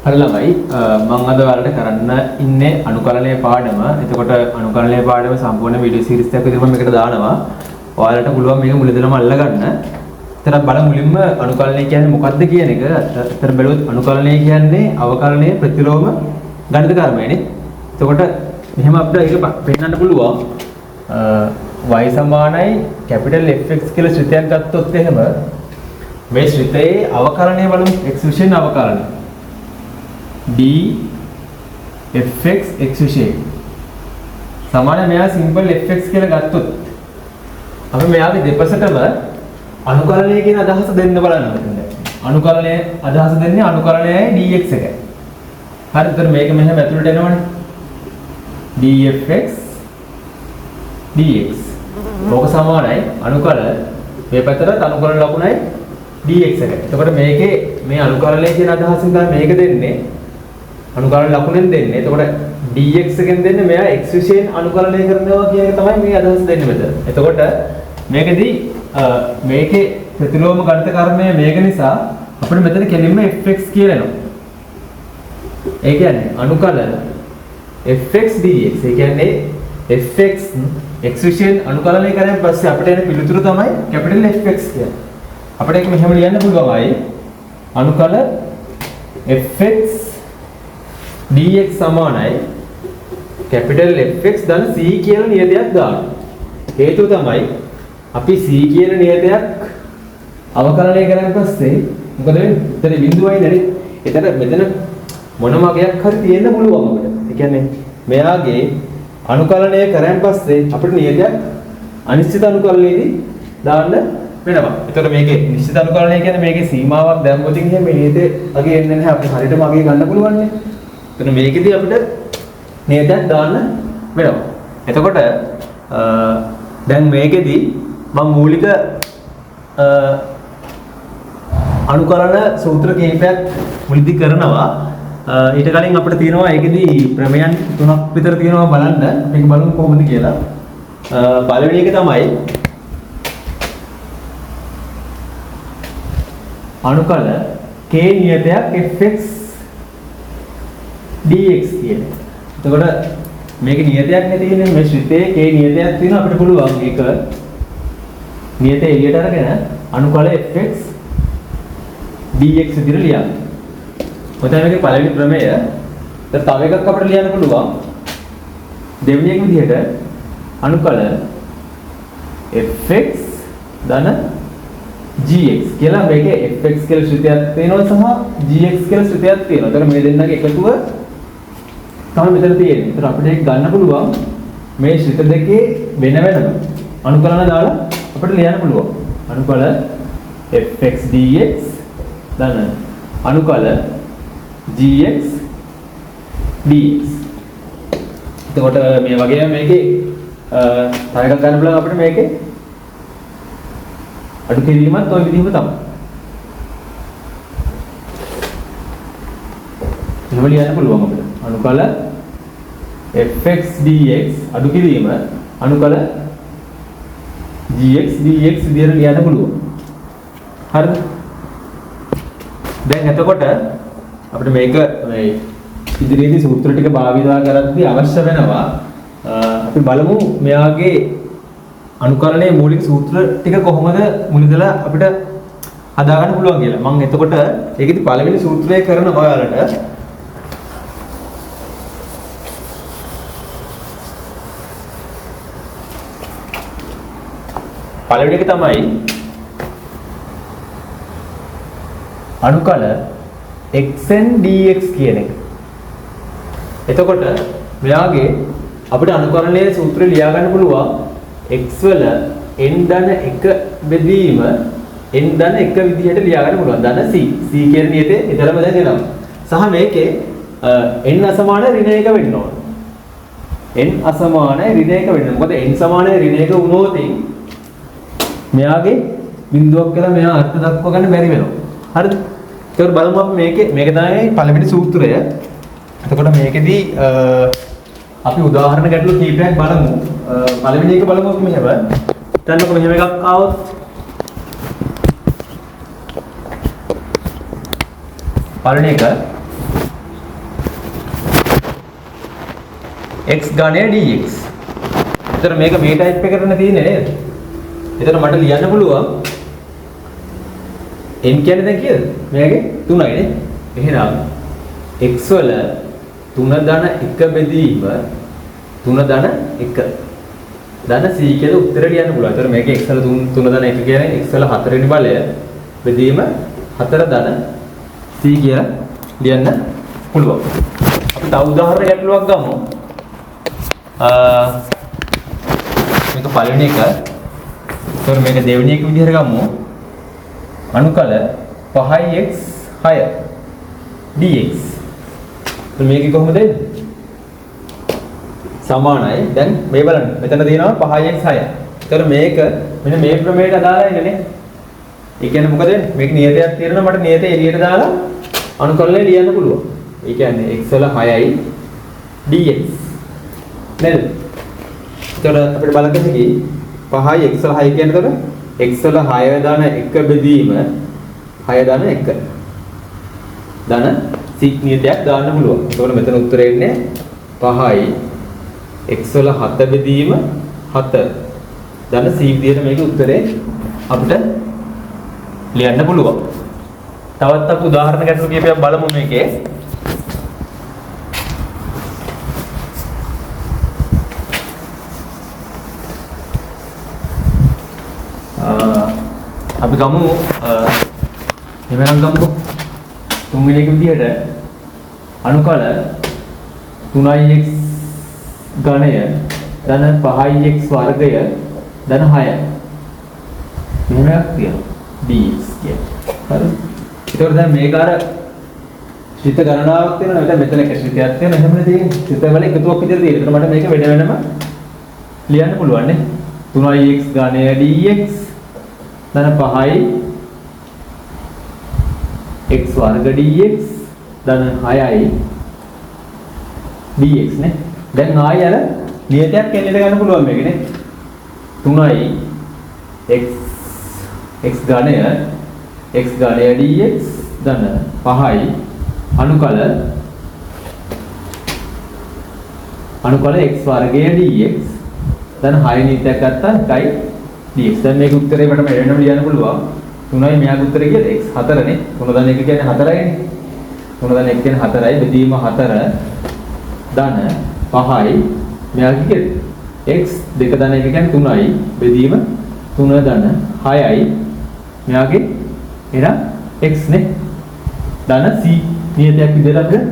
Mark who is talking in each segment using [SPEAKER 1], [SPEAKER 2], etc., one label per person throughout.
[SPEAKER 1] හරි ළමයි මම අද ඔයාලට කරන්න ඉන්නේ අනුකලනයේ පාඩම. එතකොට අනුකලනයේ පාඩම සම්පූර්ණ වීඩියෝ සීරීස් එකක් විදිහට මම මේකට දානවා. ඔයාලට පුළුවන් මේක මුලදලම අල්ලගන්න. එතන බලමු මුලින්ම අනුකලනය කියන්නේ මොකක්ද කියන එක. අතන බැලුවොත් අනුකලනය කියන්නේ අවකලනයේ ප්‍රතිලෝම ගණිත කර්මයනේ. එතකොට මෙහෙම අපිට ඒක පෙන්නන්න පුළුවන්. y සමානයි කැපිටල් fx කියලා ශ්‍රිතයක් ගත්තොත් එහෙම මේ ශ්‍රිතයේ අවකලනය බලමු. x විශේෂ අවකලනය d fx x විශේෂ සමාන මෙයා සිම්පල් fx කියලා ගත්තොත් අපි මෙයාගේ දෙපසටම අනුකලනය කියන අදහස දෙන්න බලන්න ඕනේ. අනුකලනය අදහස දෙන්නේ අනුකලනයයි dx එකයි. හරි. එතන මේක මෙහෙම ඇතුළට එනවනේ. dfx dx. ඕක සමානයි අනුකල මේ පැත්තට අනුකලන ලකුණයි dx එකයි. එතකොට මේකේ මේ අනුකලනය කියන අදහසින් තමයි මේක දෙන්නේ. අනුකලන ලකුණෙන් දෙන්නේ. එතකොට dx එකෙන් දෙන්නේ මෙයා x විශේෂයෙන් අනුකලනය කරනවා කියන එක තමයි මේ අදහස දෙන්නේ මෙතන. එතකොට මේකෙදී මේකේ ප්‍රතිලෝම ගණිත කර්මය මේක නිසා අපිට මෙතන කෙලින්ම fx කියලා එනවා. ඒ කියන්නේ අනුකල fx dx. ඒ කියන්නේ fx x විශේෂයෙන් අනුකලනය කරන් පස්සේ අපිට එන පිළිතුර තමයි කැපිටල් fx කියන්නේ. අපිට ඒක මෙහෙම ලියන්න පුළුවන්යි. අනුකල fx dx සමානයි කැපිටල් fx ධන c කියලා නියතයක් දානවා. හේතුව තමයි අපි c කියන නියතයක් අවකලනය කරන් පස්සේ මොකද වෙන්නේ? එතන බිඳුවයි නේද? එතන මෙතන මොන වගේක් හරි තියෙන්න පුළුවන් අපිට. ඒ කියන්නේ මෙයාගේ අනුකලනය කරන් පස්සේ අපිට නියතයක් අනිශ්චිත අනුකලනයේදී දාන්න වෙනවා. එතකොට මේකේ නිශ්චිත අනුකලනය කියන්නේ මේකේ සීමාවක් දැම්මොත් ඉන්නේ මේ නියතේ අගේ එන්නේ නැහැ. අපිට හරියටම අගේ ගන්න පුළුවන් නේ. එතන මේකෙදී අපිට නියතයක් දාන්න වෙනවා. එතකොට දැන් මේකෙදී මම මූලික අනුකලන සූත්‍ර කිහිපයක් මුලදී කරනවා. ඊට කලින් අපිට තියෙනවා ඒකෙදී ප්‍රමේයන් තුනක් විතර තියෙනවා බලන්න. මේක බලමු කොහොමද කියලා. පළවෙනි එක තමයි අනුකල k නියතයක් fx dx කියන. එතකොට මේක නියතයක් නේ තියෙන්නේ. මේ ශ්‍රිතයේ k නියතයක් තියෙනවා. අපිට පුළුවන් ඒක නියතය එළියට අරගෙන අනුකල fx dx විදිහට ලියන්න. ඔතන මේකේ පළවෙනි ප්‍රමේය. දැන් තව එකක් අපිට ලියන්න පුළුවන්. දෙවෙනි එක විදිහට අනුකල fx ධන gx කියලා මේකේ fx කියලා ශ්‍රිතයක් තියෙනවා සහ gx කියලා ශ්‍රිතයක් තියෙනවා. ඒතර මේ දෙන්නගේ එකතුව තමයි මෙතන තියෙන්නේ. ඒතර අපිට ඒක ගන්න පුළුවන් මේ ශ්‍රිත දෙකේ වෙන වෙනම අනුකලන දාලා අපිට ලියන්න පුළුවන්. අනුකල fx dx ධන අනුකල gx dx. එතකොට මේ වගේ මේකේ තව එකක් ගන්න පුළුවන් අපිට මේකේ අඩු කිරීමත් ඔය විදිහම තමයි. එහෙම ලියන්න පුළුවන් අපිට. අනුකල fx dx අඩු කිරීම අනුකල gx dx විදිහට ලියන්න පුළුවන්. හරිද? දැන් එතකොට අපිට මේක මේ ඉදිරියේදී සූත්‍ර ටික භාවිතා කරද්දී අවශ්‍ය වෙනවා. අපි බලමු මෙයාගේ අනුකලනයේ මූලික සූත්‍ර ටික කොහොමද මුලදලා අපිට හදාගන්න පුළුවන් කියලා. මම එතකොට ඒකෙදි පළවෙනි සූත්‍රය කරන ඔයාලට පළවෙනි එක තමයි අනුකල xn dx කියන එක. එතකොට මෙයාගේ අපිට අනුකලනයේ සූත්‍රය ලියා ගන්න පුළුවන් x වල n ධන 1 බෙදීම n ධන 1 විදිහට ලියා ගන්න පුළුවන්. ධන c කියන නියතේ ඊතරම දැන් එනවා. සහ මේකේ n අසමාන ඍණ 1 වෙන්න ඕන. n අසමාන ඍණ 1 වෙන්න. මොකද n සමාන ඍණ 1 වුණොත් මෙයාගේ බිඳුවක් කියලා මෙයා අර්ථ දක්ව ගන්න බැරි වෙනවා. හරිද? ඒකට බලමු අපි මේක තමයි පළවෙනි සූත්‍රය. එතකොට මේකෙදී අපි උදාහරණ ගැටලු කීපයක් බලමු. පළවෙනි එක බලමු අපි මෙහෙම. දැන් මෙහෙම එකක් ආවොත් පළවෙනි එක x ගාණය dx. එතන මේක මේ ටයිප් එකකට තියෙන්නේ නේද? එතන මට ලියන්න පුළුවන් n කියන්නේ දැන් කීයද? මේකේ 3යි නේ. එහෙනම් x වල 3/1 බෙදීම 3/1 ධන c කියලා උත්තර ලියන්න පුළුවන්. ඒතර මේකේ x වල 3/1 කියන්නේ x වල 4 වෙනි බලය බෙදීම 4 c කියලා ලියන්න පුළුවන්. අපි තව උදාහරණ ගැටලුවක් ගමු. මේක පළවෙනි එක. ඒතර මේක දෙවෙනි එක විදිහට ගමු. අනුකල 5x 6 dx. මේක කොහොමද එන්නේ? සමානයි. දැන් මේ බලන්න. මෙතන තියෙනවා 5x 6. ඒතර මේක මෙන්න මේ ප්‍රමේයට අදාළයි නේ. ඒ කියන්නේ මොකද වෙන්නේ? මේක නියතයක් තියෙනවා මට නියතය එළියට දාලා අනුකලනය ලියන්න පුළුවන්. ඒ කියන්නේ x වල 6යි dx. නේද? ඒතර අපිට බලන්න කි 5යි x වල 6 කියන්නේ එතකොට x වල 6/1 බෙදීම 6/1 ධන c නියතයක් දාන්න පුළුවන්. එතකොට මෙතන උත්තරේ එන්නේ 5යි x වල 7 බෙදීම 7 ධන c විදියට මේකේ උත්තරේ අපිට ලියන්න පුළුවන්. තවත් අපි උදාහරණ ගැටලු කීපයක් බලමු මේකේ. අපි ගමු එමනම් ගමුකෝ තුන්වෙනි එක විදිහට අනුකල 3x ඝනය ධන 5x වර්ගය ධන 6 මෙහෙමයක් තියෙනවා dx කියන්නේ. හරි. ඒතකොට දැන් මේක අර ශ්‍රිත ගණනාවක් තියෙනවා. දැන් මෙතන එක ශ්‍රිතයක් තියෙනවා. එහෙමනේ තියෙන්නේ. ශ්‍රිත වල එකතුවක් විදිහට තියෙනවා. ඒතර මට මේක වෙන වෙනම ලියන්න පුළුවන් නේ. 3x ඝනය dx ධන 5යි x වර්ග dx ධන 6යි dx නේ. දැන් ආයෙ අර නියතයක් එන්නට ගන්න පුළුවන් මේක නේ. 3යි x ඝනය x ඝනය dx ධන 5යි අනුකල x වර්ගය dx ධන 6 නියතයක් ගත්තා 1යි dx. දැන් මේක උත්තරේ මට වෙනම ලියන්න පුළුවන්. 3යි මෙයාගේ උත්තරේ කියලා x 4 නේ. 3/1 කියන්නේ 4යි නේ. 3/1 කියන්නේ 4යි බෙදීම 4 ධන 5යි මෙයාගේ කියලා x 2/1 කියන්නේ 3යි බෙදීම 3 ධන 6යි මෙයාගේ එන x නේ. ධන c නියතයක් විදිහට අපිට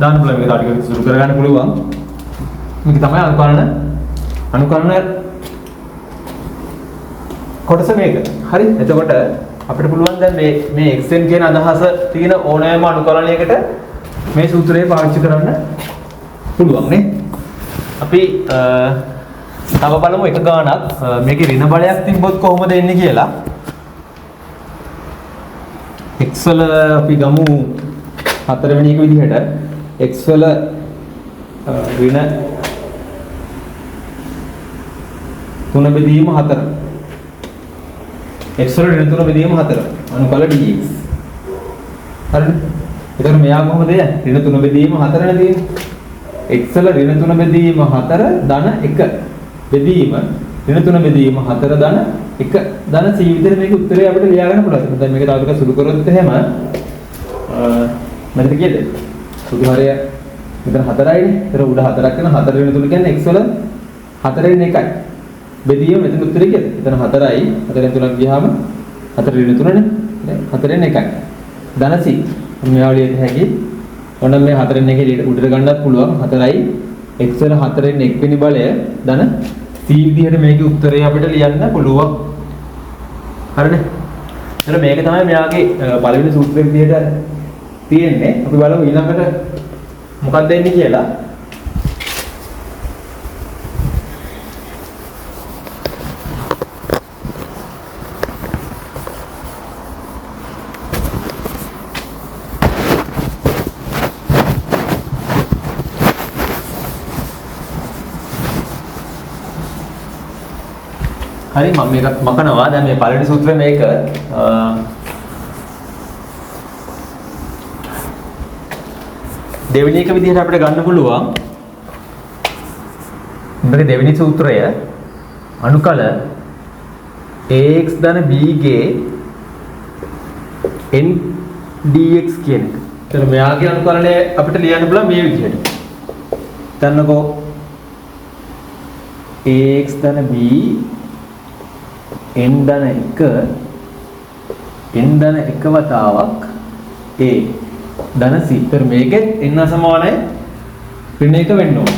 [SPEAKER 1] දාන්න පුළුවන්. මේක ටික සුළු කරගන්න පුළුවන්. මේක තමයි අනුකරණ කොටස මේක. හරි. එතකොට අපිට පුළුවන් දැන් මේ xn කියන අදහස තියෙන ඕනෑම අනුකලනයකට මේ සූත්‍රය පාවිච්චි කරන්න පුළුවන් නේ. අපි තව බලමු එක ගානක් මේකේ ඍණ බලයක් තිබ්බොත් කොහොමද එන්නේ කියලා. x වල අපි ගමු හතරවෙනි එක විදිහට x වල ඍණ 3 බෙදීම 4 x වල ඍණ 3 බෙදීම 4 අනුකල dx. හරිද? ඒතර මෙයා කොහොමද යන්නේ? ඍණ 3 බෙදීම 4 නේ තියෙන්නේ. x වල ඍණ 3 බෙදීම 4 ධන 1 බෙදීම ඍණ 3 බෙදීම 4 ධන 1 ධන c විදිහට මේක උත්තරේ අපිට ලියා ගන්න පුළුවන්. දැන් මේක තව ටිකක් සුළු කරොත් එහෙම මතක කියද? සුදු හරය මෙතන 4යිනේ. ඒතර උඩ 4ක් වෙන 4 ඍණ 3 කියන්නේ x වල 4 න් 1යි. බෙදීම මෙතන උත්තරේ කියද? එතන 4යි 4න් 3ක් ගියාම 4 ඍණ 3නේ. 4න් 1යි. ධන c. මෙයාව ලියන්න හැකි. ඔන්න මේ 4න් 1 උඩට ගන්නත් පුළුවන්. 4යි x වල 4න් 1 වෙනි බලය ධන c විදිහට මේකේ උත්තරේ අපිට ලියන්න පුළුවන්. හරිනේ? එතන මේක තමයි මෙයාගේ පළවෙනි සූත්‍රයේ විදිහට තියෙන්නේ. අපි බලමු ඊළඟට මොකක්ද එන්නේ කියලා. හරි මම මේක මකනවා. දැන් මේ පළවෙනි සූත්‍රය මේක දෙවෙනි එක විදිහට අපිට ගන්න පුළුවන්. මේක දෙවෙනි සූත්‍රය අනුකල ax ධන b ගේ n dx කියන එක. එතන මෙයාගේ අනුකලනය අපිට ලියන්න පුළුවන් මේ විදිහට. හිතන්නකෝ ax ධන b n ධන 1 n ධන 1 වතාවක් a ධන c. එතන මේකෙත් n සමානයි ඍණ 1 වෙන්න ඕන.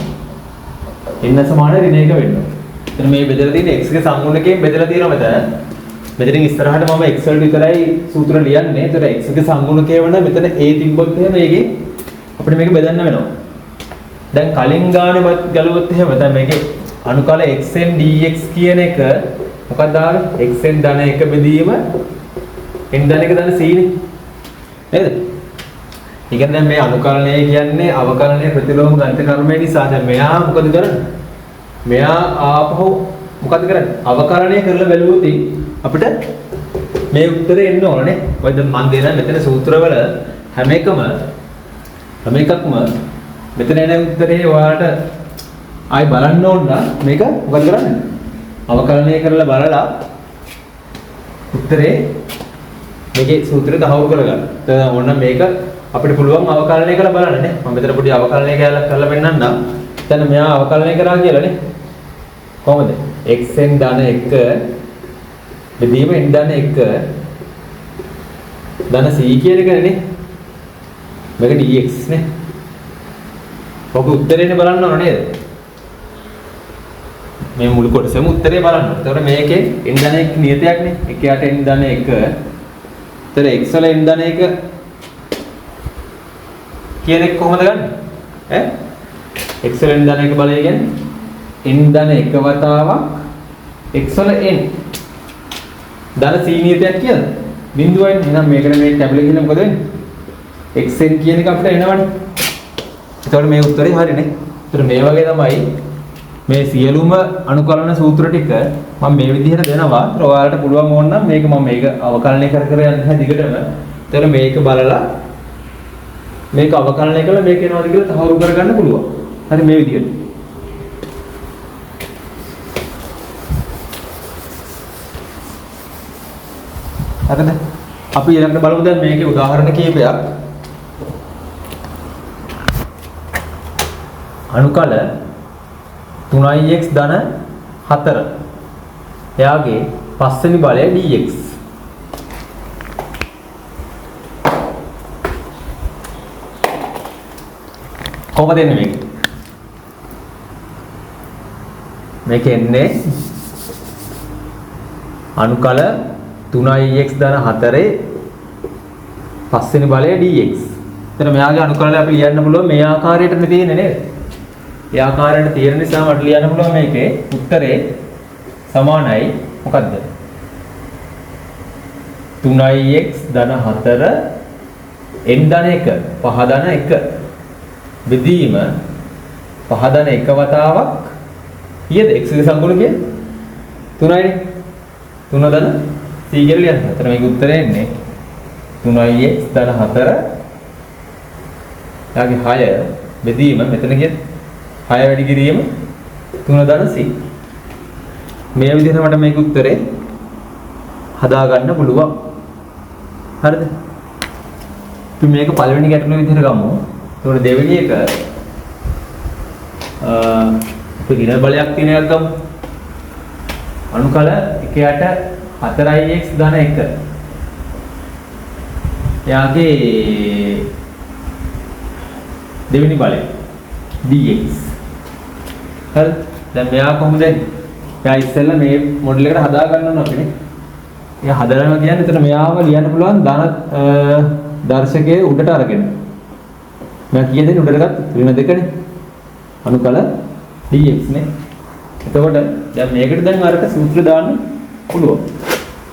[SPEAKER 1] n සමානයි ඍණ 1 වෙන්න ඕන. එතන මේ බෙදලා තියෙන x ගේ සංගුණකයෙන් බෙදලා තියෙනවා මෙතන. මෙතනින් ඉස්සරහට මම x වලට විතරයි සූත්‍ර ලියන්නේ. ඒතර x ගේ සංගුණකය වුණා මෙතන a තිබ්බොත් එහෙම මේකේ අපිට මේක බෙදන්න වෙනවා. දැන් කලින් ගානේ ගලුවොත් එහෙම දැන් මේකේ අනුකල xn dx කියන එක මොකක්ද ආවේ? xn ධන 1 බෙදීම n ධන 1 ධන c නේ. නේද? ඒ කියන්නේ දැන් මේ අනුකලනය කියන්නේ අවකලනයේ ප්‍රතිලෝම ගණිත කර්මය නිසා දැන් මෙයා මොකද කරන්නේ? මෙයා ආපහු මොකද කරන්නේ? අවකලනය කරලා බැලුවොත් අපිට මේ උත්තරේ එන්න ඕනනේ. මොකද මම දෙන මෙතන සූත්‍රවල හැම එකක්ම මෙතන එන උත්තරේ ඔයාලට ආයි බලන්න ඕන නම් මේක මොකද කරන්නේ? අවකලනය කරලා බලලා උත්තරේ මේකේ සූත්‍රය තහවුරු කරගන්න. එතන ඕන මේක අපිට පුළුවන් අවකලනය කරලා බලන්න නේ. මම මෙතන පොඩි අවකලනය කරලා පෙන්නන්නම්. එතන මෙයා අවකලනය කරා කියලා නේ. කොහොමද? xn ධන 1 බෙදීම n ධන 1 ධන c කියන එකනේ නේ. මේක dx නේ. ඔබ උත්තරේනේ බලන්න ඕන නේද? මේ මුළු කොටසෙම උත්තරේ බලන්න. එතකොට මේකේ n ධන 1 නියතයක් නේ. 1 යට n ධන 1. එතන x වල n ධන 1 කියන එක කොහොමද ගන්නෙ? ඈ? x වල n ධන 1 බලය කියන්නේ n ධන 1 වතාවක් x වල n ධන c නියතයක් කියද? බිඳුවයි. එහෙනම් මේකට මේ ටැබ්ලෙට් එකේ මොකද වෙන්නේ? xn කියන එක අපිට එනවනේ. එතකොට මේ උත්තරේ හරිනේ. ඒතර මේ වගේ තමයි මේ සියලුම අනුකලන සූත්‍ර ටික මම මේ විදිහට දෙනවා. ඒතර ඔයාලට පුළුවන් ඕන නම් මේක මම මේක අවකලනය කර යන්න දිගටම. ඒතර මේක බලලා මේක අවකලනය කළා මේක එනවාද කියලා තහවුරු කරගන්න පුළුවන්. හරි මේ විදිහට. හරිද? අපි ඊළඟට බලමු දැන් මේකේ උදාහරණ කීපයක්. අනුකල 3x ධන 4. එයාගේ පස්වෙනි බලය dx. කොහොමද එන්නේ මේක? මේක එන්නේ අනුකල 3x ධන 4 පස්වෙනි බලය dx. එතන මෙයාගේ අනුකලනය අපි ලියන්න පුළුවන් මේ ආකාරයටනේ තියෙන්නේ නේද? ඒ ආකාරයට තියෙන නිසා මට ලියන්න පුළුවන් මේකේ උත්තරේ සමානයි මොකද්ද? 3x ධන 4 n ධන 1 5 ධන 1 බෙදීම 5 ධන 1 වතාවක් ඊයද x ගේ සංගුණකය 3යිනේ 3 ධන c කියලා ලියන්න. එතන මේකේ උත්තරේ එන්නේ 3x ධන 4 යාගේ 6 බෙදීම මෙතන කියන්නේ 6 වැඩි කිරීම 3 ධන c. මේ විදිහට මට මේක උත්තරේ හදා ගන්න පුළුවන්. හරිද? අපි මේක පළවෙනි ගැටලුව විදිහට ගමු. ඒතකොට දෙවෙනි එක අපි ඍණ බලයක් තියෙන එකක් ගමු. අනුකල 1යට 4x ධන 1. එයාගේ දෙවෙනි බලය dx. හරි. දැන් මෙයා කොහොමද එන්නේ? එයා ඉස්සෙල්ලා මේ මොඩල් එකට හදා ගන්න ඕන අපිනේ. එයා හදනවා කියන්නේ එතන මෙයාව ලියන්න පුළුවන් ධන දර්ශකයේ උඩට අරගෙන. මෙයා කීයද උඩට ගත්ත? ඍණ 2නේ. අනුකල dx නේ. එතකොට දැන් මේකට දැන් අරට සූත්‍ර දාන්න පුළුවන්.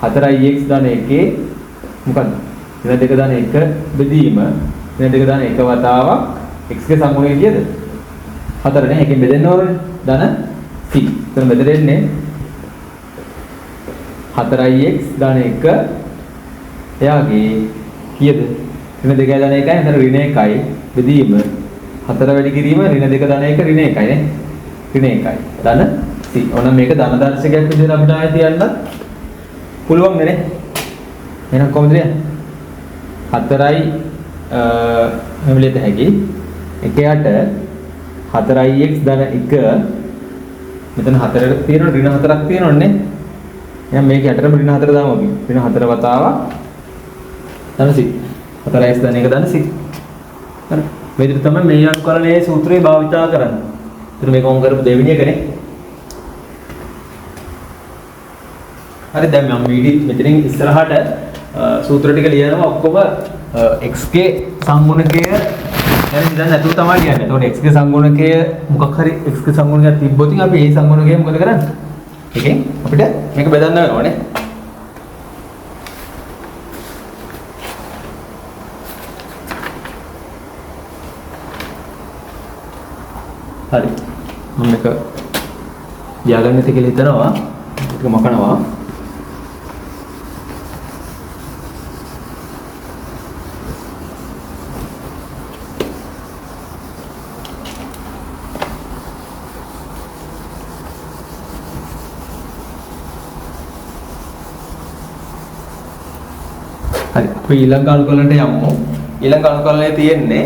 [SPEAKER 1] 4x ධන 1 මොකද්ද? ඍණ 2 ධන 1 බෙදීම ඍණ 2 ධන 1 වතාවක් x ගේ සංගුණය කීයද? 4 නේ. එකෙන් බෙදෙන්න ඕනේ. ධන c. එතන බෙදෙන්නේ 4x ධන 1 එයාගේ කීයද? ඍණ 2 ධන 1යි එතන ඍණ 1යි බෙදීම 4 වැඩි කිරීම ඍණ 2 ධන 1 ඍණ 1යි නේ. ඍණ 1යි. ධන c. ඕන මේක ධන දර්ශකයක් විදිහට අපිට ආයෙ තියන්න පුළුවන් නේ. එහෙනම් කොහොමද කියන්නේ? 4යි මෙහෙම ලියත හැකි. 1යට 4ix ධන 1 මෙතන 4ට තියෙනවා ඍණ 4ක් තියෙනවනේ. එහෙනම් මේක යටටම ඍණ 4 දාමු අපි. ඍණ 4 වතාවක් ධන c. 4x ධන 1 ධන c. හරි. මේ විදිහට තමයි මේ අනුකලනයේ සූත්‍රය භාවිතා කරන්නේ. ඒතර මේක වොන් කරපු දෙවෙනි එකනේ. හරි දැන් මම වීඩියෝ මෙතනින් ඉස්සරහට සූත්‍ර ටික ලියනවා ඔක්කොම x ගේ සංගුණකය يعني ඉතින් නැතුව තමයි ලියන්නේ. ඒතකොට x ගේ සංගුණකය මොකක් හරි x ගේ සංගුණකයක් තිබ්බොත් අපි ඒ සංගුණකය මොකද කරන්නේ? ඒකෙන් අපිට මේක බෙදන්න වෙනවනේ. හරි. මම මේක ලියාගන්න ඉතින් කියලා හිතනවා. ඒක මකනවා. හරි අපි ඊළඟ අනුකලනට යමු. ඊළඟ අනුකලනයේ තියෙන්නේ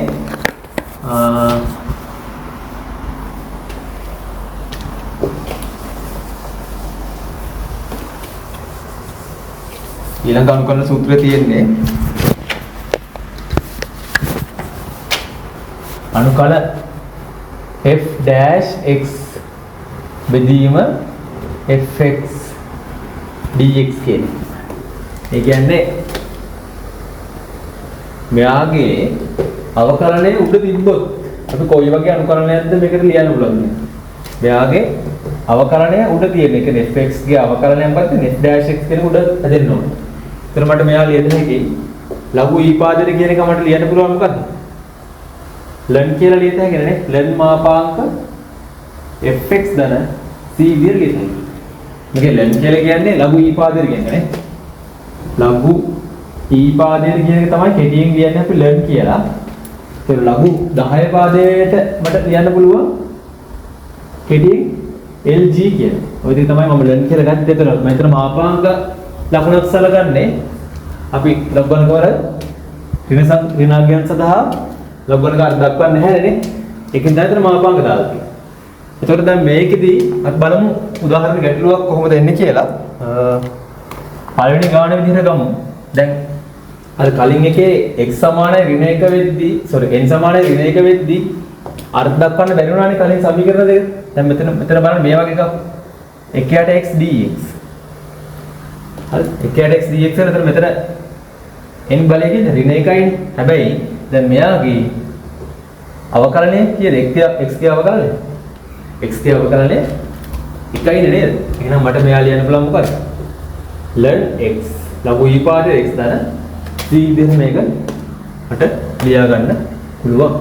[SPEAKER 1] ඊළඟ අනුකලන සූත්‍රයේ තියෙන්නේ අනුකල f-x බෙදීම fx dx කියන්නේ. ඒ කියන්නේ මෙයාගේ අවකලනය උඩ තිබ්බොත් අපි කොයි වගේ අනුකලනයක්ද මේකට ලියන්න පුළුවන්ද? මෙයාගේ අවකලනය උඩ තියෙන. ඒ කියන්නේ fx ගේ අවකලනයෙන් පස්සේ f-x කියන උඩ හදෙන්න ඕනේ. එතන මට මෙයා ලියන්න හැකි ලඝු ඊපාදයට කියන එක මට ලියන්න පුළුවන් මොකද්ද? ලන් කියලා ලියත හැකිද නේ? ලන් මාපාංක fx ධන c විදියට ලියත හැකියි. මේක ලන් කියලා කියන්නේ ලඝු ඊපාදයට කියන්නේ නේ. ලඝු ඊපාදයට කියන එක තමයි කෙටියෙන් කියන්නේ අපි ලන් කියලා. ඒක ලඝු 10 පාදයට මට ලියන්න පුළුවන් කෙටියෙන් lg කියන. ඔය විදිහට තමයි මම ලන් කියලා ගත්තේ. එතන මම හිතන මාපාංක ලකුණක් සලකන්නේ අපි ලබන කවර ඍණාංගයන් සඳහා ලබන කාර්ය දක්වන්නේ නැහැ නේ. ඒකෙන් දැන් මාපාංක දාලා තියෙනවා. එතකොට දැන් මේකෙදී අපි බලමු උදාහරණ ගැටලුවක් කොහොමද එන්නේ කියලා. පළවෙනි ගාන විදිහට ගමු. දැන් අර කලින් එකේ x සමානයි ඍණ 1 වෙද්දී n සමානයි ඍණ 1 වෙද්දී අර්ථ දක්වන්න බැරි වුණානේ කලින් සමීකරණ දෙක. දැන් මෙතන බලන්න මේ වගේ එකක් 1යට x dx. හරි 1යට x dx එතන මෙතන n බලය කියන්නේ ඍණ 1යිනේ. හැබැයි දැන් මෙයාගේ අවකලනය කියන්නේ x ගේ අවකලනය. x ගේ අවකලනය 1යිනේ නේද? එහෙනම් මට මෙයා ලියන්න පුළුවන් මොකක්ද? ln x ලඝු ඊපාදයේ x ධන c විදිහට මේක මට ලියා ගන්න පුළුවන්.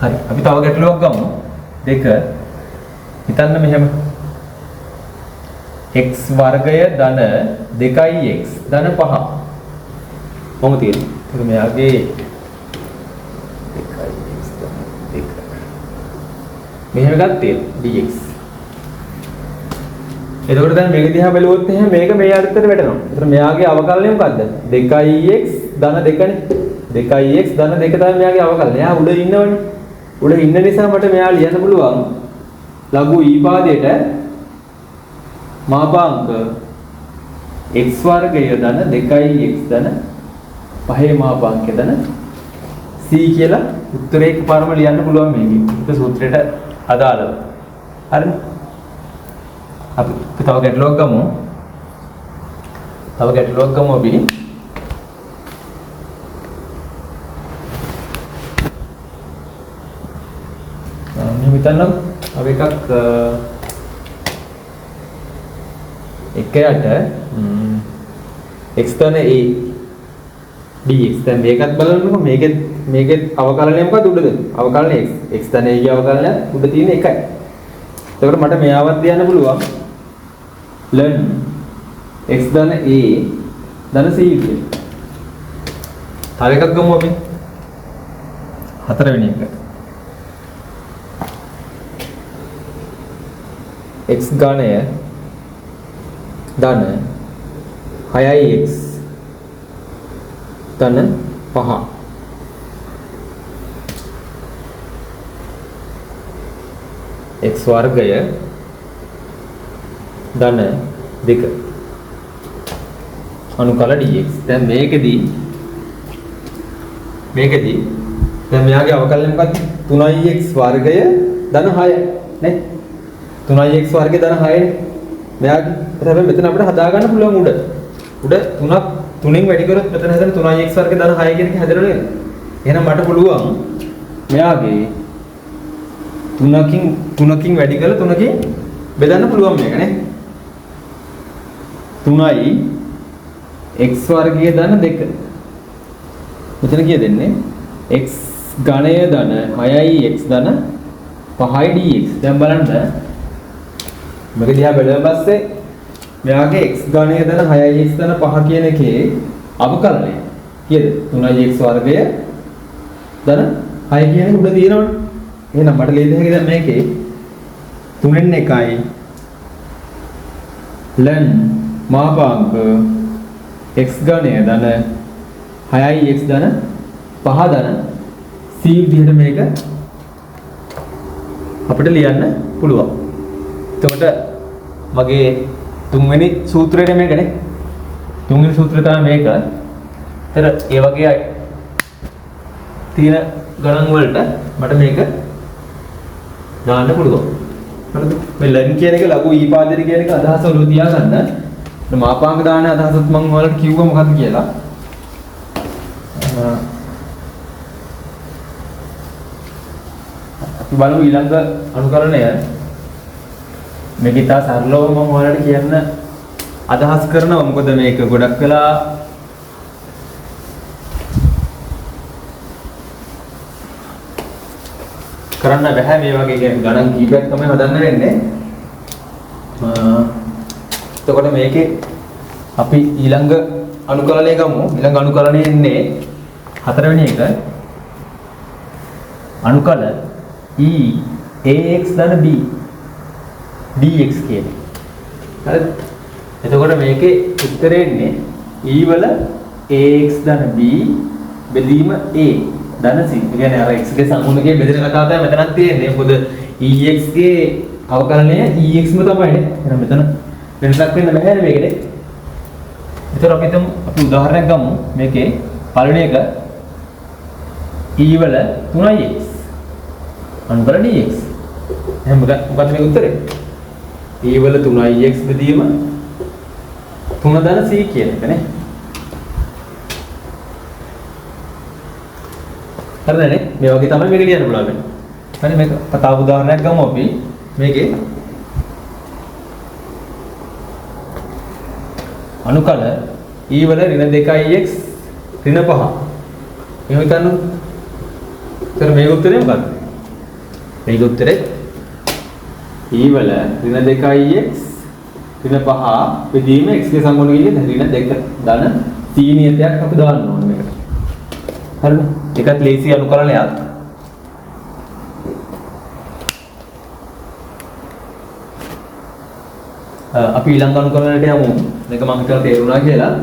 [SPEAKER 1] හරි අපි තව ගැටලුවක් ගමු. දෙක හිතන්න මෙහෙම x වර්ගය ධන 2x ධන 5 කොහොමද තියෙන්නේ? ඒක මෙයාගේ 2x ධන 2 මෙහෙම ගත්තේ dx. එතකොට දැන් මේක දිහා බැලුවොත් එහෙනම් මේක මේ අර්ථයට වැටෙනවා. ඒතර මෙයාගේ අවකලනය මොකද්ද? 2x ධන 2නේ. 2x ධන 2 තමයි මෙයාගේ අවකලනය. එයා උඩ ඉන්නවනේ. උඩ ඉන්න නිසා මට මෙයා ලියන්න පුළුවන් ලඝු ඊපාදයට මාපාංක x වර්ගය ධන 2x ධන 5 මාපාංකය ධන c කියලා උත්තරේ එකපාරම ලියන්න පුළුවන් මේකේ. ඒක සූත්‍රයට අදාළව. හරිද? අපි තව ගැටලුවක් ගමු. අපි. මම හිතන්නම් අපි එකක් එකයට x ධන a dx. දැන් මේකත් බලන්නකො. මේකේ අවකලනය මොකද උඩද? අවකලනය x ධන a ගේ අවකලනය උඩ තියෙන 1යි. එතකොට මට මෙයාවත් ලියන්න පුළුවන් ln x ධන a ධන c කියලා. තව එකක් ගමු අපි. හතරවෙනි එක. x ඝනය ධන 6x ධන 5 x වර්ගය ධන 2 අනුකල dx. දැන් මේකෙදී දැන් මෙයාගේ අවකලනය මොකක්ද? 3x වර්ගය ධන 6 නේ. 3x වර්ගය ධන 6 නේ. මෙයාගේ හැබැයි මෙතන අපිට හදා ගන්න පුළුවන් උඩ 3න් වැඩි කරොත් මෙතන හැදෙන 3x වර්ගය ධන 6 කියන එක හැදෙනව නේද? එහෙනම් මට පුළුවන් මෙයාගේ 3කින් වැඩි කරලා 3කින් බෙදන්න පුළුවන් මේක නේ. 3යි x වර්ගය ධන 2. මෙතන කීය දෙන්නේ? x ඝනය ධන 6යි x ධන 5යි dx. දැන් බලන්න මේක දිහා බැලුවා පස්සේ මෙයාගේ x ඝනය ධන 6යි x ධන 5 කියන එකේ අවකලනය කීයද? 3යි x වර්ගය ධන 6 කියන එක උඩ තියෙනවනේ. එහෙනම් මට ලියන්න හැකියි දැන් මේකේ 3න් 1යි ln මාපාංක x ඝනය ධන 6යි x ධන 5 ධන c විදිහට මේක අපිට ලියන්න පුළුවන්. එතකොට මගේ තුන්වෙනි සූත්‍රය මේකනේ. තුන්වෙනි සූත්‍රය තමයි මේක. ඒතර ඒ වගේ තියෙන ගණන් වලට මට මේක දාන්න පුළුවන්. හරිද? මේ ලන් කියන එක ලඝු ඊපාදේ කියන එක අදහස ඔලුව තියාගන්න. මාපාංක දාන අදහසත් මම ඔයාලට කිව්වා මොකක්ද කියලා. අපි බලමු ඊළඟ අනුකරණය. මේක ඉතා සරලව මම ඔයාලට කියන්න අදහස් කරනවා. මොකද මේක ගොඩක් වෙලා කරන්න බෑ මේ වගේ ගණන් කීපයක් තමයි හදන්න වෙන්නේ. එතකොට මේකේ අපි ඊළඟ අනුකලනය ගමු. ඊළඟ අනුකලනය එන්නේ හතරවෙනි එක. අනුකල e ax ධන b dx කියන්නේ. හරිද? එතකොට මේකේ උත්තරේ එන්නේ e වල ax ධන b බෙදීම a ධන c. ඒ කියන්නේ අර x ගේ සංගුණකයේ බෙදෙන කතාව තමයි මෙතනක් තියෙන්නේ. මොකද ex ගේ අවකලනය exම තමයිනේ. එහෙනම් මෙතන වෙනසක් වෙන්න බෑනේ මේකේ. ඒතර අපි උදාහරණයක් ගමු. මේකේ පළවෙනි එක e වල 3x අනුකල dx. එහෙනම් මොකක්ද මේ උත්තරේ? e වල 3x බෙදීම 3 ධන c කියන එකනේ. හරිනේ? මේ වගේ තමයි මේක ලියන්න පුළුවන්. හරි මේක තව උදාහරණයක් ගමු අපි. මේකේ අනුකල e වල ඍණ 2x ඍණ 5. එහෙම හිතන්න. ඒතර මේ උත්තරේ මොකක්ද? මේක උත්තරේ e වල ඍණ 2x ඍණ 5 බෙදීම x ගේ සංගුණකයේ ඍණ 2 ධන c නියතයක් අපි දාන්න ඕනේ මේකට. හරිද? ඒකත් ලේසි අනුකරණයක්. අපි ඊළඟ අනුකරණයට යමු. මේක මම හිතලා තේරුණා කියලා.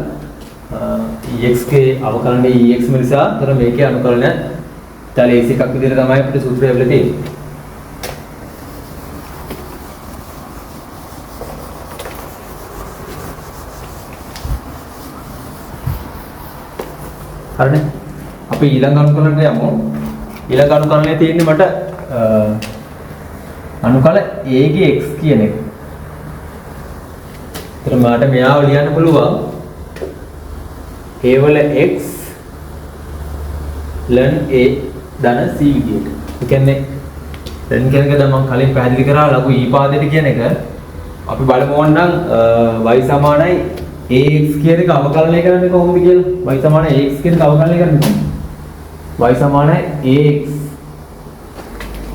[SPEAKER 1] ex ගේ අවකලනයේ ex නිසා තර මේකේ අනුකරණය තල ලේසි එකක් විදිහට තමයි අපිට සූත්‍රය වෙලා තියෙන්නේ. හරිනේ? අපි ඊළඟ අනුකරණයට යමු. ඊළඟ අනුකරණයේ තියෙන්නේ මට අනුකල a ගේ x කියන එක. ඒතර මට මෙයාව ලියන්න පුළුවන් a වල x ln a ධන c විදියට. ඒ කියන්නේ ln කියන එක දැන් මම කලින් පැහැදිලි කරා ලඝු ඊපාදයට කියන එක. අපි බලමු ඕනනම් y සමානයි ax කියන එක අවකලනය කරන්නේ කොහොමද කියලා. y සමානයි ax කියන එක අවකලනය කරන්නේ කොහොමද? y සමානයි ax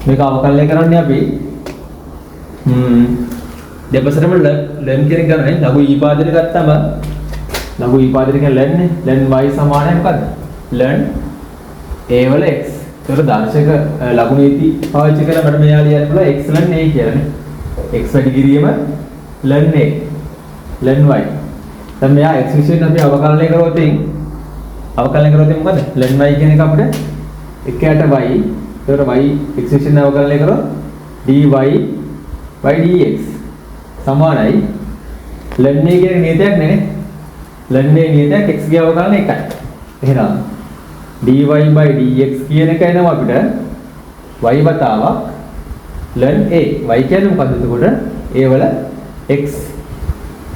[SPEAKER 1] මේක අවකලනය කරන්නේ අපි දෙපසටම ln කියන එක ගන්නනේ. ලඝු ඊපාදයට ගත්තම ලඝු ඊපාදයට කියන්නේ ln නේ. ln y සමානයි මොකද්ද? ln a වල x. ඒතර දර්ශක ලඝු නීති පාවිච්චි කරලා මට මෙයා ලියන්න පුළුවන් x ln a කියලා නේ. x වැඩි කිරීම ln a ln y. දැන් මෙයා x විශේෂයෙන් අපි අවකලනය කරොත් මොකද? ln y කියන එක අපිට 1ට y. ඒකට y x විශේෂයෙන් අවකලනය කරොත් dy by dx සමානයි ln a කියන නියතයක් නේ. ln a නියතයක් x ගේ අවකලන එකයි. එහෙනම් dy by dx කියන එක එනවා අපිට y වතාවක් ln a. y කියන්නේ මොකද්ද එතකොට? a වල x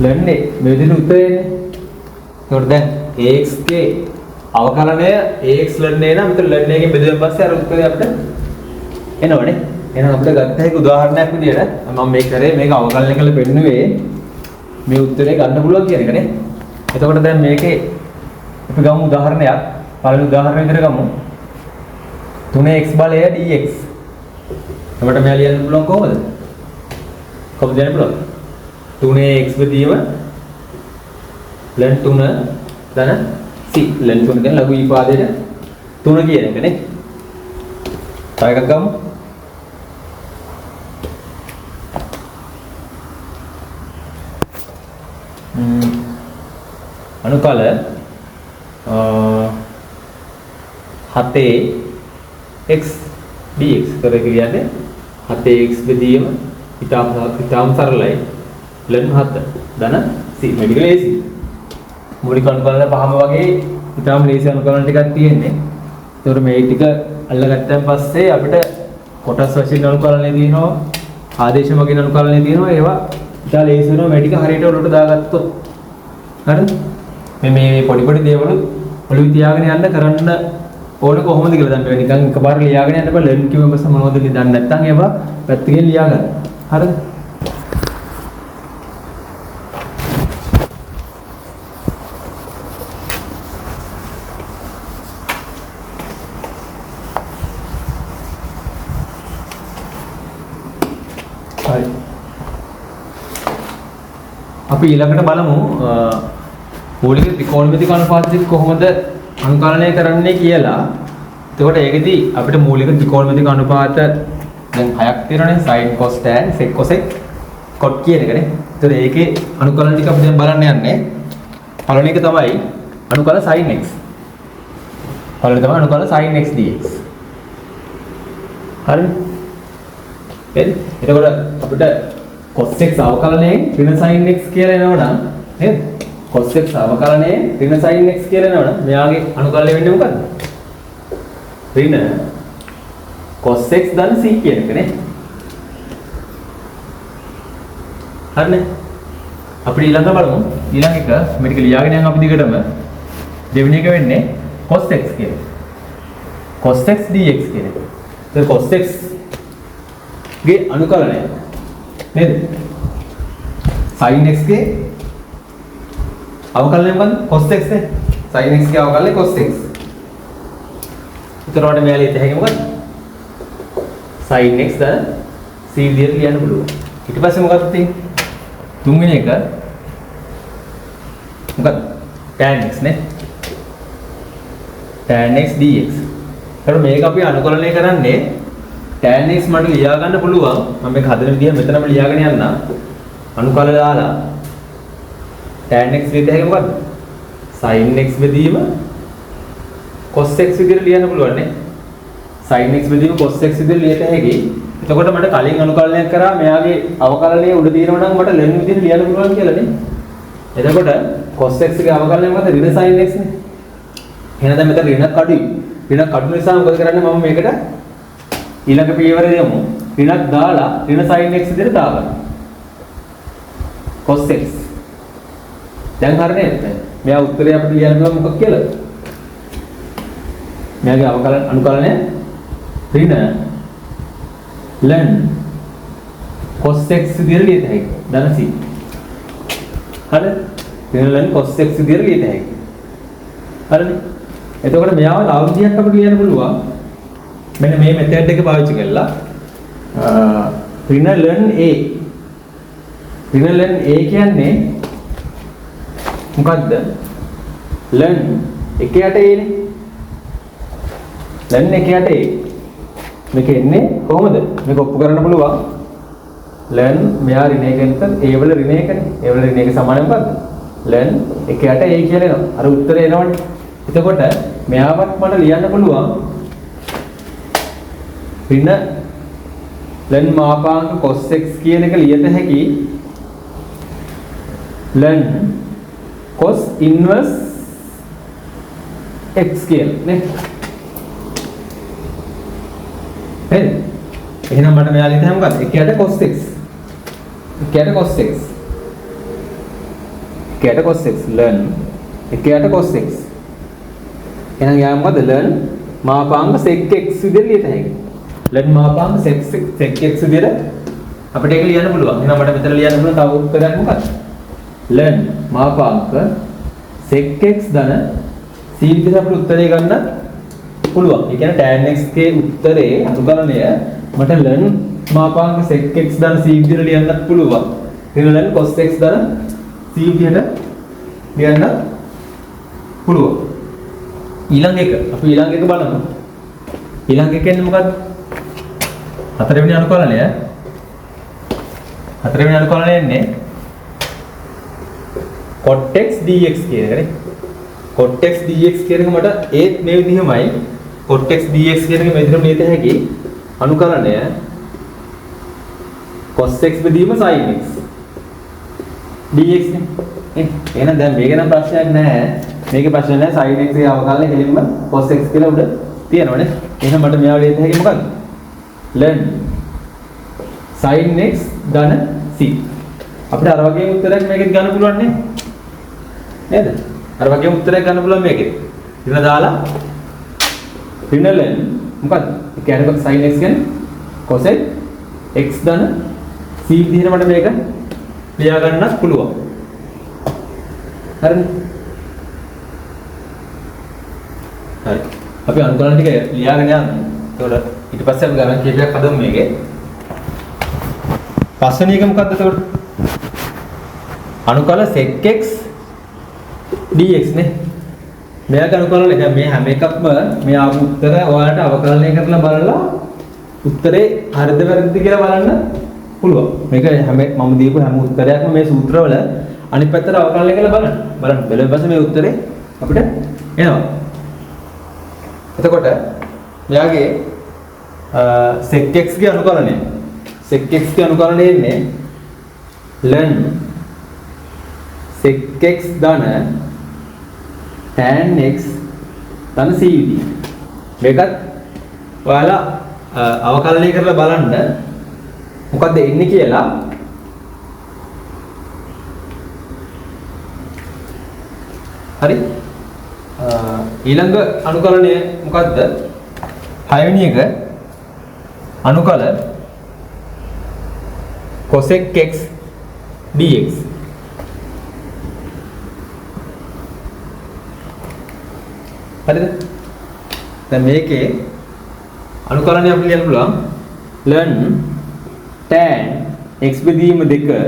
[SPEAKER 1] ln a මේ විදිහට උත්තරේනේ. ඒකට දැන් ax ගේ අවකලනය ax ln a නම් මෙතන ln a ගෙන් බෙදුවෙන් පස්සේ අර උත්තරේ අපිට එනවනේ. එහෙනම් අපිට ගත්ත හැකි උදාහරණයක් විදියට මම මේ කරේ මේක අවකලනය කරලා පෙන්නුවේ මේ උත්තරේ ගන්න පුළුවන් කියන එකනේ. එතකොට දැන් මේකේ අපි ගමු උදාහරණයක්. පළවෙනි උදාහරණය විදිහට ගමු. 3x බලය dx. අපිට මෙයා ලියන්න පුළුවන් කොහොමද? කොහොමද ලියන්න පුළුවන්? 3x බෙදීම ln 3 ධන c. ln 3 කියන්නේ ලඝු ඊපාදයට 3 කියන එකනේ. තව එකක් ගමු. අනුකල 7x dx කරේ කියන්නේ 7x බෙදීම ඊටාම සරලයි ln 7 ධන c. මේක ලේසි. මූලික අනුකලන පහම වගේ ඊටාම ලේසි අනුකලන ටිකක් තියෙන්නේ. ඒතකොට මේ ටික අල්ලගත්තන් පස්සේ අපිට කොටස් වශයෙන් අනුකලනය තියෙනවා, ආදේශ වගේ අනුකලනය තියෙනවා. ඒවා ඉතා ලේසි වෙනවා මේ ටික හරියට ඔලුවට දාගත්තොත්. හරිද? මේ පොඩි දේවල් ඔලුවේ තියාගෙන යන්න කරන්න ඕනේ කොහොමද කියලා දැන් මේ නිකන් එකපාරට ලියාගෙන යන්න බෑ. ලර්න් කිව්වම පස්සේ මොනවද කියලා දන්නේ නැත්නම් ඒවා පැත්තකින් ලියා ගන්න. හරිද? හරි. අපි ඊළඟට බලමු මූලික ත්‍රිකෝණමිතික අනුපාතය කොහොමද අනුකලනය කරන්නේ කියලා. එතකොට ඒකෙදි අපිට මූලික ත්‍රිකෝණමිතික අනුපාත දැන් හයක් තියෙනවානේ. sin cos tan sec cosec cot කියන එකනේ. එතකොට ඒකේ අනුකලන ටික අපි දැන් බලන්න යන්නේ. පළවෙනි එක තමයි අනුකලන sin x. පළවෙනි තමයි අනුකලන sin x dx. හරිද? එතකොට අපිට cos x අවකලනයෙන් ඍණ sin x කියලා එනවනම් නේද? cos x අවකලනයෙන් ඍණ sin x කියලා එනවනම් මෙයාගේ අනුකලනය වෙන්නේ මොකද්ද? ඍණ cos x ධන c කියන එකනේ. හරිනේ? අපිට ඊළඟ බලමු. ඊළඟ එක මේක ලියාගෙන යන්න අපි දිගටම දෙවෙනි එක වෙන්නේ cos x කියලා. cos x dx කියන එක. ඒක cos x ගේ අනුකලනය නේද? sin x ගේ අවකලනය මොකද්ද? cos x නේ. sin x ගේ අවකලනය cos x. උතරවට මෙයාලා ඉත හැකි මොකද්ද? sin x ද c විදියට ලියන්න පුළුවන්. ඊට පස්සේ මොකක්ද තියෙන්නේ? තුන්වෙනි එක මොකක්ද? tan x නේ. tan x dx. ඒතර මේක අපි අනුකලනය කරන්නේ tan x මට ලියා ගන්න පුළුවන්. මම මේක හදන විදිහ මෙතනම ලියාගෙන යන්න. අනුකල දාලා tan x විදිහට හැක මොකද්ද? sin x බෙදීම cos x විදිහට ලියන්න පුළුවන් නේ. sin x බෙදීම cos x විදිහට ලියත හැකි. එතකොට මට කලින් අනුකලනය කරා මෙයාගේ අවකලනයේ උඩ තියෙනවා නම් මට ln විදිහට ලියන්න පුළුවන් කියලා නේ. එතකොට cos x ගේ අවකලනය මොකද්ද? ඍණ sin x නේ. එහෙනම් දැන් මෙතන ඍණක් අඩුයි. ඍණක් අඩු නිසා මොකද කරන්නේ? මම මේකට ඊළඟ පියවර දෙමු. ඍණක් දාලා ඍණ sin x විදිහට දාගන්න. cos x. දැන් හරිය නේද? මෙයා උත්තරේ අපිට ලියන්න පුළුවන් මොකක් කියලාද? මෙයාගේ අවකලන අනුකලනය ඍණ ln cos x විදිහට ලියත හැකියි. ධන c. හරිද? ඍණ ln cos x විදිහට ලියත හැකියි. හරිද? එතකොට මෙයාව තව විදිහක් අපිට ලියන්න පුළුවන්. මෙන්න මේ මෙතඩ් එක පාවිච්චි කරලා ඍණ ln a. ඍණ ln a කියන්නේ මොකද්ද? ln 1 යට a නේ. ln 1 යට a. මේක එන්නේ කොහොමද? මේක ඔප්පු කරන්න පුළුවන්. ලර්න් මෙයා ඍණ එකෙන්ට a වල ඍණ එකනේ. a වල ඍණ එක සමානයි මොකද්ද? ලර්න් 1ට a කියලා එනවා. අර උත්තරේ එනවනේ. එතකොට මෙයාවත් මට ලියන්න පුළුවන් ඍණ ලර්න් මාපාංක cos x කියන එක ලියත හැකි ln cos inverse x කියලා නේ. හරිද? එහෙනම් මට මෙයා ලියන්න මොකක්ද? 1ට cos x. 1ට cos x. 1ට cos x ln 1ට cos x. එහෙනම් යා මොකද? ln මාපාංක sec x විදිහට ලියත හැකි. ln මාපාංක sec x විදිහට අපිට ඒක ලියන්න පුළුවන්. එහෙනම් මට මෙතන ලියන්න පුළුවන් තව උත්තරයක් මොකක්ද? ln මාපාංක sec x ධන c විදිහට අපිට උත්තරය ගන්න පුළුවන්. ඒ කියන්නේ tan x ගේ උත්තරේ අනුගමනය මට ln මාපාංක sec x ධන c විදිහට ලියන්නත් පුළුවන්. එහෙනම් ln cos x ධන c විදිහට ලියන්න පුළුවන්. ඊළඟ එක අපි ඊළඟ එක බලමු. ඊළඟ එක කියන්නේ මොකක්ද? හතරවෙනි අනුකලනය. හතරවෙනි අනුකලනය එන්නේ cot x dx කියන එකනේ. cot x dx කියන එක මට ඒත් මේ විදිහමයි cot x dx කියන එක මේ විදිහට ලියත හැකි අනුකලනය cos x බෙදීම sin x dx නේ. එහෙනම් දැන් මේක නම් ප්‍රශ්නයක් නැහැ. මේකේ ප්‍රශ්න නැහැ. sin x ගේ අවකලනය කෙලින්ම cos x කියලා උඩ තියෙනවනේ. එහෙනම් මට මෙයාව ලියත හැකි මොකක්ද? ln sin x ධන c. අපිට අර වගේ උත්තරයක් මේකෙත් ගන්න පුළුවන් නේ. නේද? අර වගේ උත්තරයක් ගන්න පුළුවන් මේකෙත්. ඉතින් දාලා ඍණ ln මොකද්ද? ඒ කියන්නේ sin x කියන්නේ cos x ධන c විදිහට මට මේක ලියා ගන්නත් පුළුවන්. හරිද? හරි. අපි අනුකලන ටික ලියාගෙන යන්න. ඒකට ඊට පස්සේ අපි ගණන් කීපයක් හදමු මේකේ. පස්වෙනි එක මොකද්ද එතකොට? අනුකල sec x dx නේ. මෙයාට අනුකලන දැන් මේ හැම එකක්ම මේ ආපු උත්තර ඔයාලට අවකලනය කරලා බලලා උත්තරේ හරිද වැරදිද කියලා බලන්න පුළුවන්. මේක හැම මම දීපු හැම උත්තරයක්ම මේ සූත්‍රවල අනිත් පැත්තට අවකලනය කරලා බලන්න. බලන්න පස්සේ මේ උත්තරේ අපිට එනවා. එතකොට මෙයාගේ sec x ගේ අනුකලනය. sec x ගේ අනුකලනය එන්නේ ln sec x ධන tan x ධන c විදිහ. මේකත් ඔයාලා අවකලනය කරලා බලන්න මොකද්ද එන්නේ කියලා. හරි? ඊළඟ අනුකලනය මොකද්ද? 6 වෙනි එක අනුකල cosec x dx. හරිද? දැන් මේකේ අනුකලනය අපි ලියන්න පුළුවන් ln tan x බෙදීම 2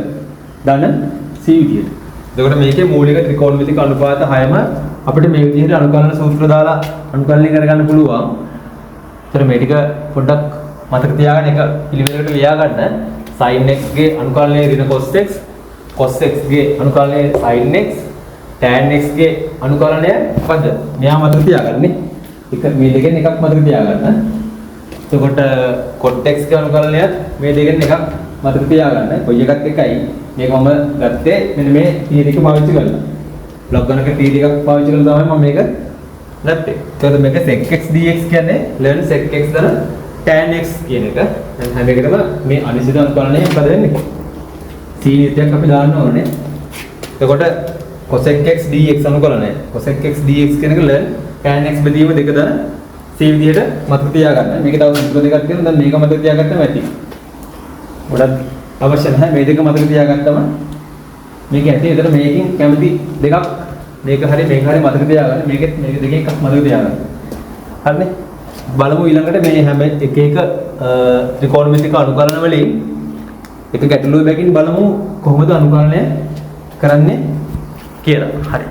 [SPEAKER 1] ධන c විදියට. එතකොට මේකේ මූලික ත්‍රිකෝණමිතික අනුපාත 6ම අපිට මේ විදිහට අනුකලන සූත්‍ර දාලා අනුකලනය කරගන්න පුළුවන්. ඒතර මේ ටික පොඩ්ඩක් මතක තියාගන්න එක පිළිවෙලකට ලියා ගන්න. sin x ගේ අනුකලනය ඍණ cos x ගේ අනුකලනය sin x, tan x ගේ අනුකලනය මොකද්ද? මෙයා මතක තියාගන්න. එක මේ දෙකෙන් එකක් මතක තියාගන්න. එතකොට cot x ගේ අනුකලනයත් මේ දෙකෙන් එකක් මතක තියාගන්න. කොයි එකත් එකයි. මේක මම ගත්තේ මෙන්න මේ t දෙක පාවිච්චි කරලා. බ්ලොක් ගණක t දෙකක් පාවිච්චි කරලා තමයි මම මේක ගත්තේ. එතකොට මේක sec x dx කියන්නේ ln sec x ධන tan x කියන එක. දැන් හැම එකටම මේ අනිශ්චිත අනුකලනය මොකද වෙන්නේ? c නියතයක් අපි දාන්න ඕනේ. එතකොට cosec x dx අනුකලනය. cosec x dx කියන එක ln tan x බෙදීම 2 ධන c විදිහට මතක තියාගන්න. මේක තව සූත්‍ර දෙකක් තියෙනවා. දැන් මේක මතක තියාගත්තම ඇති. ගොඩක් අවශ්‍ය නැහැ. මේ දෙක මතක තියාගත්තම මේක ඇති. ඒතර මේකෙන් කැමති දෙකක් මේක හරි මේක හරි මතක තියාගන්න. මේකෙත් මේක දෙකෙන් එකක් මතක තියාගන්න. හරිනේ? බලමු ඊළඟට මේ හැම එක ත්‍රිකෝණමිතික අනුකලන වලින් එක ගැටලුවකින් බලමු කොහොමද අනුකලනය කරන්නේ කියලා. හරි.